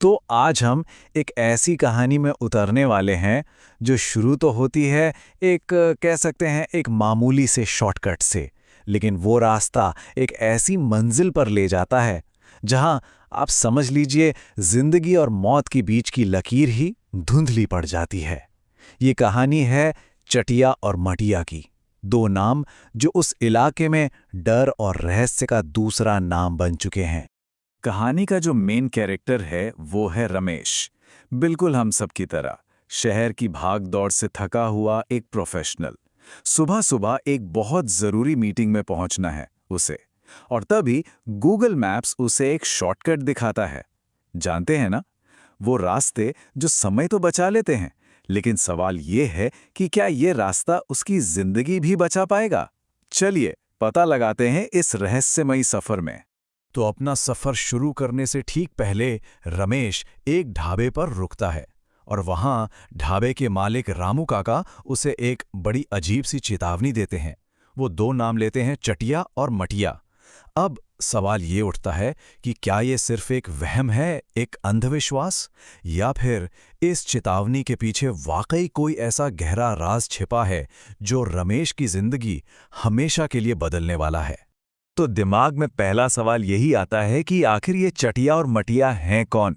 तो आज हम एक ऐसी कहानी में उतरने वाले हैं जो शुरू तो होती है एक कह सकते हैं एक मामूली से शॉर्टकट से, लेकिन वो रास्ता एक ऐसी मंजिल पर ले जाता है जहां आप समझ लीजिए जिंदगी और मौत के बीच की लकीर ही धुंधली पड़ जाती है। ये कहानी है चटिया और मटिया की, दो नाम जो उस इलाके में डर और रहस्य का दूसरा नाम बन चुके हैं। कहानी का जो मेन कैरेक्टर है वो है रमेश। बिल्कुल हम सब की तरह शहर की भाग दौड़ से थका हुआ एक प्रोफेशनल। सुबह सुबह एक बहुत ज़रूरी मीटिंग में पहुंचना है उसे, और तभी गूगल मैप्स उसे एक शॉर्टकट दिखाता है। जानते हैं ना, वो रास्ते जो समय तो बचा लेते हैं, लेकिन सवाल ये है कि क्या ये रास्ता उसकी जिंदगी भी बचा पाएगा। चलिए पता लगाते हैं इस रहस्यमयी सफर में। तो अपना सफर शुरू करने से ठीक पहले रमेश एक ढाबे पर रुकता है, और वहां ढाबे के मालिक रामू काका उसे एक बड़ी अजीब सी चेतावनी देते हैं। वो दो नाम लेते हैं, चटिया और मटिया। अब सवाल ये उठता है कि क्या ये सिर्फ एक वहम है, एक अंधविश्वास, या फिर इस चेतावनी के पीछे वाकई कोई ऐसा गहरा राज छिपा है जो रमेश की जिंदगी हमेशा के लिए बदलने वाला है। तो दिमाग में पहला सवाल यही आता है कि आखिर ये चटिया और मटिया हैं कौन।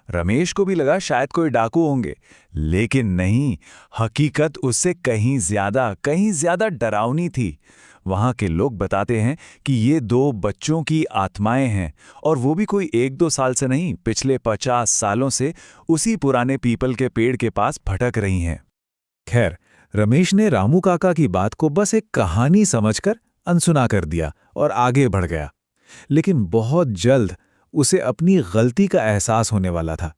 रमेश को भी लगा शायद कोई डाकू होंगे, लेकिन नहीं, हकीकत उससे कहीं ज्यादा डरावनी थी। वहां के लोग बताते हैं कि ये दो बच्चों की आत्माएं हैं, और वो भी कोई 1-2 साल से नहीं, पिछले 50 सालों से उसी पुराने पीपल के पेड़ के पास भटक रही हैं। खैर, रमेश ने रामू काका की बात को बस एक कहानी समझकर अनसुना कर दिया और आगे बढ़ गया। लेकिन बहुत जल्द उसे अपनी गलती का एहसास होने वाला था।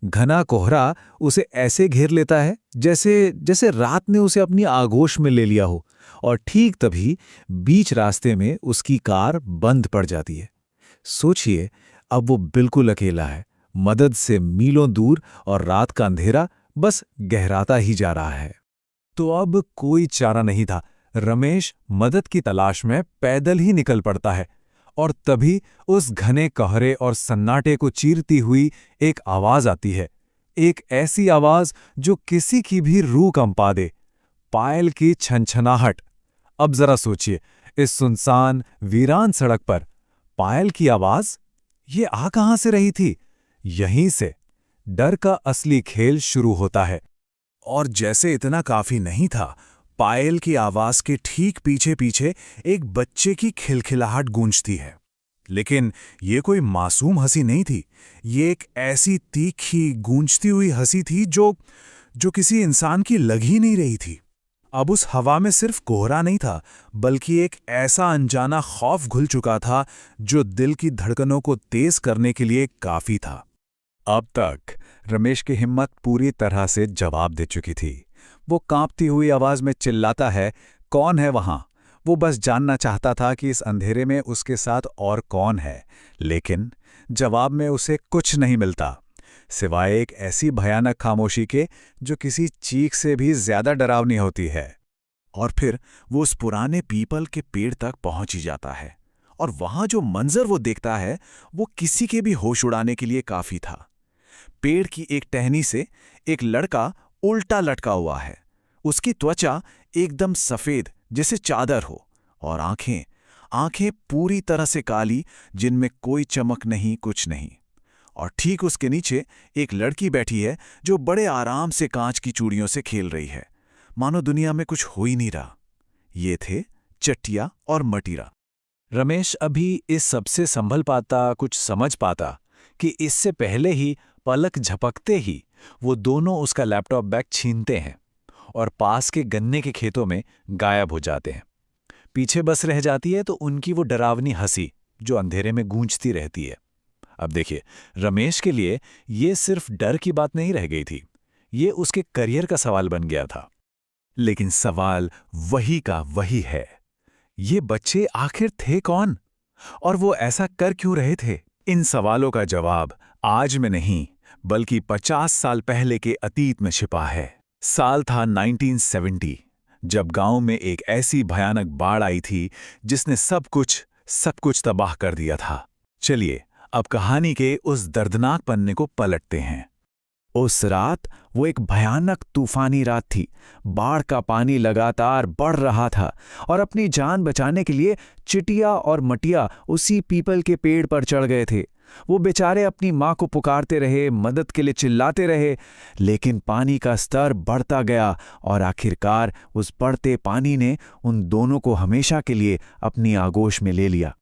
घना कोहरा उसे ऐसे घेर लेता है जैसे जैसे रात ने उसे अपनी आगोश में ले लिया हो, और ठीक तभी बीच रास्ते में उसकी कार बंद पड़ जाती है। सोचिए, अब वो बिल्कुल अकेला है, मदद से मीलों दूर, और रात का अंधेरा बस गहराता ही जा रहा है। तो अब कोई चारा नहीं था। रमेश मदद की तलाश में पैदल ही निकल पड़ता है, और तभी उस घने कोहरे और सन्नाटे को चीरती हुई एक आवाज आती है। एक ऐसी आवाज जो किसी की भी रूह कंपा दे। पायल की छनछनाहट। अब जरा सोचिए, इस सुनसान वीरान सड़क पर पायल की आवाज, ये आ कहां से रही थी? यहीं से डर का असली खेल शुरू होता है। और जैसे इतना काफी नहीं था, पायल की आवाज के ठीक पीछे पीछे एक बच्चे की खिलखिलाहट गूंजती है। लेकिन ये कोई मासूम हंसी नहीं थी, ये एक ऐसी तीखी गूंजती हुई हंसी थी जो किसी इंसान की लग ही नहीं रही थी। अब उस हवा में सिर्फ कोहरा नहीं था, बल्कि एक ऐसा अनजाना खौफ घुल चुका था जो दिल की धड़कनों को तेज करने के लिए काफी था। अब तक रमेश की हिम्मत पूरी तरह से जवाब दे चुकी थी। वो कांपती हुई आवाज में चिल्लाता है, कौन है वहां? वो बस जानना चाहता था कि इस अंधेरे में उसके साथ और कौन है, लेकिन जवाब में उसे कुछ नहीं मिलता, सिवाय एक ऐसी भयानक खामोशी के जो किसी चीख से भी ज्यादा डरावनी होती है। और फिर वो उस पुराने पीपल के पेड़ तक पहुंच ही जाता है, और वहां जो मंजर वो देखता है वो किसी के भी होश उड़ाने के लिए काफी था। पेड़ की एक टहनी से एक लड़का उल्टा लटका हुआ है। उसकी त्वचा एकदम सफेद जैसे चादर हो, और आंखें पूरी तरह से काली, जिनमें कोई चमक नहीं, कुछ नहीं। और ठीक उसके नीचे एक लड़की बैठी है जो बड़े आराम से कांच की चूड़ियों से खेल रही है, मानो दुनिया में कुछ हो ही नहीं रहा। ये थे चटिया और मटिया। रमेश अभी इस सबसे संभल पाता, कुछ समझ पाता कि इससे पहले ही पलक झपकते ही वो दोनों उसका लैपटॉप बैग छीनते हैं और पास के गन्ने के खेतों में गायब हो जाते हैं। पीछे बस रह जाती है तो उनकी वो डरावनी हंसी जो अंधेरे में गूंजती रहती है। अब देखिए, रमेश के लिए ये सिर्फ डर की बात नहीं रह गई थी, ये उसके करियर का सवाल बन गया था। लेकिन सवाल वही का वही है, ये बच्चे आखिर थे कौन, और वो ऐसा कर क्यों रहे थे? इन सवालों का जवाब आज में नहीं, बल्कि 50 साल पहले के अतीत में छिपा है। साल था 1970, जब गांव में एक ऐसी भयानक बाढ़ आई थी जिसने सब कुछ तबाह कर दिया था। चलिए अब कहानी के उस दर्दनाक पन्ने को पलटते हैं। उस रात वो एक भयानक तूफानी रात थी। बाढ़ का पानी लगातार बढ़ रहा था और अपनी जान बचाने के लिए चिटिया और मटिया उसी पीपल के पेड़ पर चढ़ गए थे। वो बेचारे अपनी माँ को पुकारते रहे, मदद के लिए चिल्लाते रहे, लेकिन पानी का स्तर बढ़ता गया और आखिरकार उस बढ़ते पानी ने उन दोनों को हमेशा के लिए अपनी आगोश में ले लिया।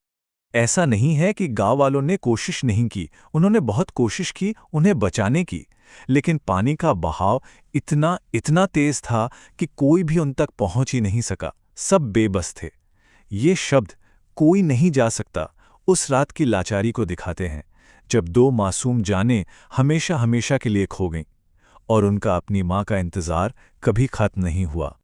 ऐसा नहीं है कि गांव वालों ने कोशिश नहीं की, उन्होंने बहुत कोशिश की उन्हें बचाने की, लेकिन पानी का बहाव इतना तेज था कि कोई भी उन तक पहुंच ही नहीं सका। सब बेबस थे। ये शब्द कोई नहीं जा सकता उस रात की लाचारी को दिखाते हैं, जब दो मासूम जानें हमेशा हमेशा के लिए खो गईं और उनका अपनी मां का इंतजार कभी खत्म नहीं हुआ।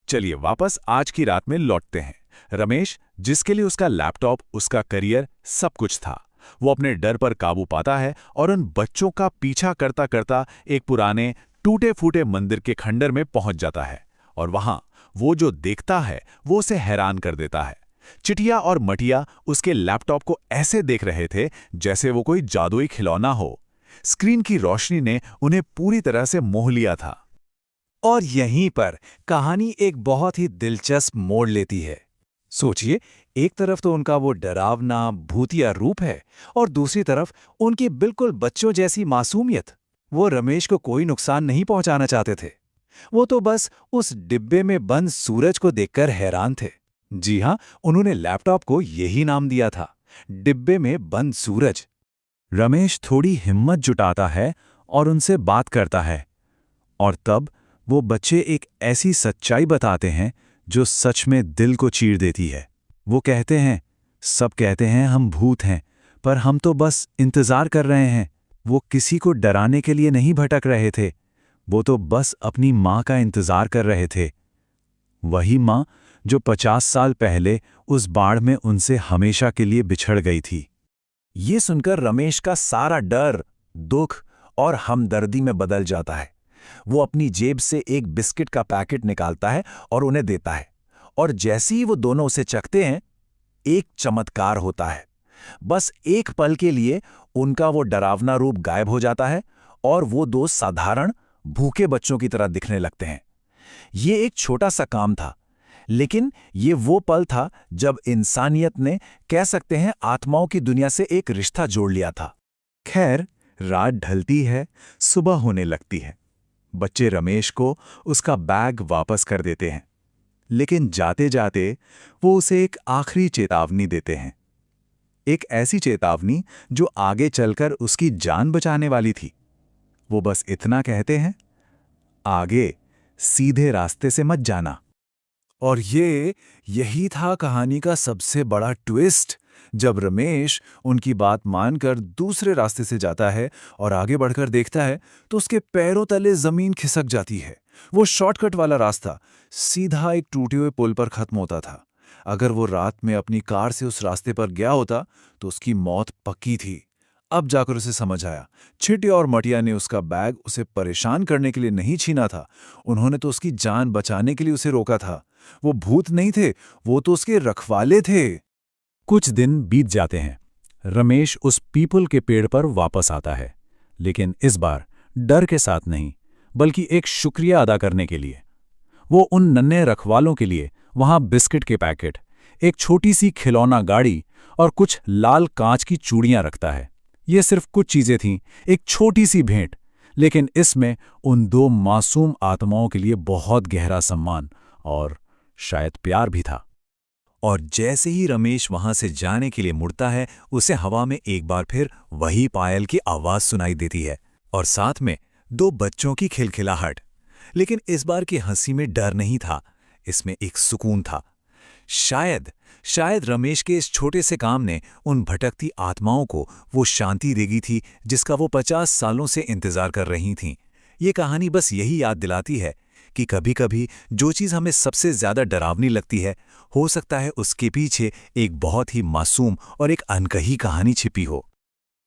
चलिए वापस आज की रात में लौटते हैं। रमेश, जिसके लिए उसका लैपटॉप, उसका करियर, सब कुछ था, वो अपने डर पर काबू पाता है और उन बच्चों का पीछा करता करता एक पुराने टूटे फूटे मंदिर के खंडर में पहुंच जाता है। और वहां वो जो देखता है वो उसे हैरान कर देता है। चिटिया और मटिया उसके लैपटॉप को ऐसे देख रहे थे जैसे वो कोई जादुई खिलौना हो। स्क्रीन की रोशनी ने उन्हें पूरी तरह से मोह लिया था। और यहीं पर कहानी एक बहुत ही दिलचस्प मोड़ लेती है। सोचिए, एक तरफ तो उनका वो डरावना भूतिया रूप है और दूसरी तरफ उनकी बिल्कुल बच्चों जैसी मासूमियत। वो रमेश को कोई नुकसान नहीं पहुंचाना चाहते थे। वो तो बस उस डिब्बे में बंद सूरज को देखकर हैरान थे। जी हां, उन्होंने लैपटॉप को यही नाम दिया था, डिब्बे में बंद सूरज। रमेश थोड़ी हिम्मत जुटाता है और उनसे बात करता है, और तब वो बच्चे एक ऐसी सच्चाई बताते हैं जो सच में दिल को चीर देती है। वो कहते हैं, सब कहते हैं हम भूत हैं, पर हम तो बस इंतजार कर रहे हैं। वो किसी को डराने के लिए नहीं भटक रहे थे, वो तो बस अपनी माँ का इंतजार कर रहे थे। वही माँ जो 50 साल पहले उस बाढ़ में उनसे हमेशा के लिए बिछड़ गई थी। ये सुनकर रमेश का सारा डर, दुख और हमदर्दी में बदल जाता है। वो अपनी जेब से एक बिस्किट का पैकेट निकालता है और उन्हें देता है, और जैसे ही वो दोनों उसे चखते हैं, एक चमत्कार होता है। बस एक पल के लिए उनका वो डरावना रूप गायब हो जाता है और वो दो साधारण भूखे बच्चों की तरह दिखने लगते हैं। ये एक छोटा सा काम था, लेकिन ये वो पल था जब इंसानियत ने, कह सकते हैं, आत्माओं की दुनिया से एक रिश्ता जोड़ लिया था। खैर, रात ढलती है, सुबह होने लगती है। बच्चे रमेश को उसका बैग वापस कर देते हैं, लेकिन जाते जाते वो उसे एक आखिरी चेतावनी देते हैं। एक ऐसी चेतावनी जो आगे चलकर उसकी जान बचाने वाली थी। वो बस इतना कहते हैं, आगे सीधे रास्ते से मत जाना। और यही था कहानी का सबसे बड़ा ट्विस्ट। जब रमेश उनकी बात मानकर दूसरे रास्ते से जाता है और आगे बढ़कर देखता है तो उसके पैरों तले जमीन खिसक जाती है। वो शॉर्टकट वाला रास्ता सीधा एक टूटे हुए पुल पर खत्म होता था। अगर वो रात में अपनी कार से उस रास्ते पर गया होता तो उसकी मौत पक्की थी। अब जाकर उसे समझ आया, चिटिया और मटिया ने उसका बैग उसे परेशान करने के लिए नहीं छीना था, उन्होंने तो उसकी जान बचाने के लिए उसे रोका था। वो भूत नहीं थे, वो तो उसके रखवाले थे। कुछ दिन बीत जाते हैं। रमेश उस पीपल के पेड़ पर वापस आता है, लेकिन इस बार डर के साथ नहीं, बल्कि एक शुक्रिया अदा करने के लिए। वो उन नन्हे रखवालों के लिए वहां बिस्किट के पैकेट, एक छोटी सी खिलौना गाड़ी और कुछ लाल कांच की चूड़ियां रखता है। ये सिर्फ कुछ चीजें थीं, एक छोटी सी भेंट, लेकिन इसमें उन दो मासूम आत्माओं के लिए बहुत गहरा सम्मान और शायद प्यार भी था। और जैसे ही रमेश वहां से जाने के लिए मुड़ता है, उसे हवा में एक बार फिर वही पायल की आवाज सुनाई देती है और साथ में दो बच्चों की खिलखिलाहट। लेकिन इस बार की हंसी में डर नहीं था, इसमें एक सुकून था। शायद रमेश के इस छोटे से काम ने उन भटकती आत्माओं को वो शांति देगी थी जिसका वो 50 सालों से इंतजार कर रही थीं। ये कहानी बस यही याद दिलाती है कि कभी-कभी जो चीज़ हमें सबसे ज़्यादा डरावनी लगती है, हो सकता है उसके पीछे एक बहुत ही मासूम और एक अनकही कहानी छिपी हो।